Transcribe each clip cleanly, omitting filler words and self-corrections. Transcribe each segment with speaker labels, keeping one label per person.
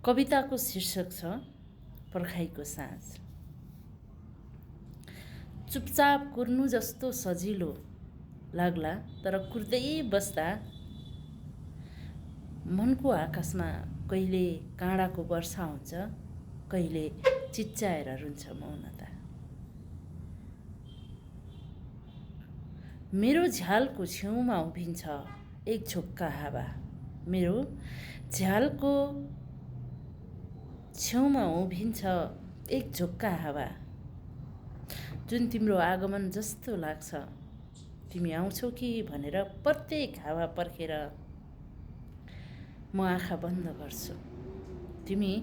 Speaker 1: कविताको शीर्षक छ पर्खाइको साँझ। चुपचाप कुर्नु जस्तो सजिलो लाग्ला, तर कुर्दै बस्दा मनको आकाशमा कहिले काँडाको वर्षा हुन्छ, कहिले चिच्चाएर रुन्छ मौनता। मेरो झ्यालको छेउमा उभिन्छ एक झोक्का हावा, मेरो झ्यालको छेउमा उभिन्छ एक झोक्का हावा, जुन तिम्रो आगमन जस्तो लाग्छ। तिमी आउँछौ कि भनेर प्रत्येक हावा पर्खेर म आँखा बन्द गर्छु। तिमी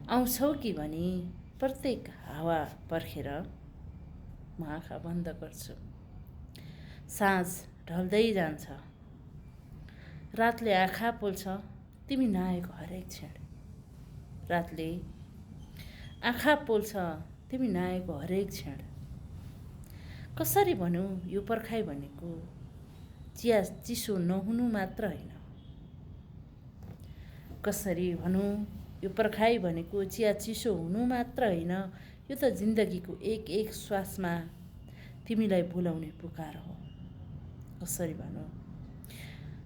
Speaker 1: आउँछौ कि भनी प्रत्येक हावा पर्खेर म आँखा बन्द गर्छु। साँझ ढल्दै जान्छ, रातले आँखा पोल्छ तिमी नआएको हरेक क्षण। रातले आँखा पोल्छ तिमी नआएको हरेक क्षण। कसरी भनौँ यो पर्खाइ भनेको चिया चिसो नहुनु मात्र होइन। कसरी भनौँ यो पर्खाइ भनेको चिया चिसो हुनु मात्र होइन, यो त जिन्दगीको एक एक श्वासमा तिमीलाई बोलाउने पुकार हो। कसरी भनौँ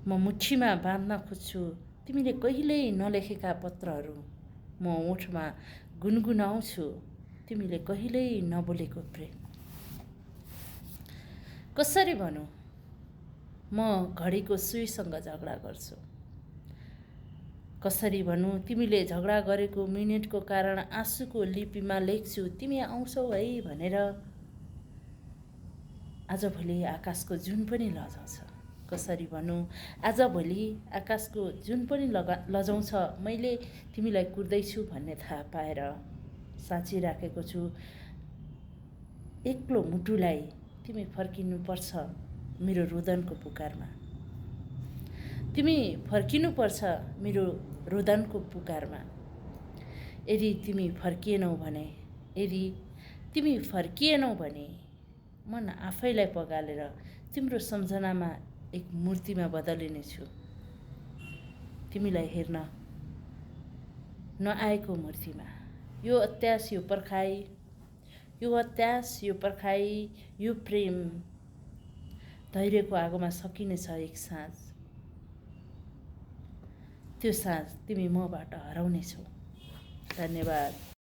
Speaker 1: म मुठीमा बाँध्न खोज्छु तिमीले कहिल्यै नलेखेका पत्रहरू, म ओठमा गुनगुनाउँछु तिमीले कहिल्यै नबोलेको प्रेम। कसरी भनौँ म घडीको सुईसँग झगडा गर्छु। कसरी भनौँ तिमीले झगडा गरेको मिनेटको कारण आँसुको लिपिमा लेख्छु तिमी आउँछौ है भनेर। आजभोलि आकाशको जुन पनि लजाउँछ। कसरी भनौँ आजभोलि आकाशको जुन पनि लजाउँछ, मैले तिमीलाई कुर्दैछु भन्ने थाहा पाएर साँचिराखेको छु एक्लो मुटुलाई। तिमी फर्किनुपर्छ मेरो रोदनको पुकारमा। तिमी फर्किनुपर्छ मेरो रोदनको पुकारमा। यदि तिमी फर्किएनौ भने मन आफैलाई पगालेर तिम्रो सम्झनामा एक मूर्तिमा बदलिनेछु। तिमीलाई हेर्न नआएको मूर्तिमा। यो अत्यास, यो पर्खाइ, यो प्रेम धैर्यको आगोमा सकिनेछ एक साँझ। त्यो साँझ तिमी मबाट हराउनेछौ। धन्यवाद।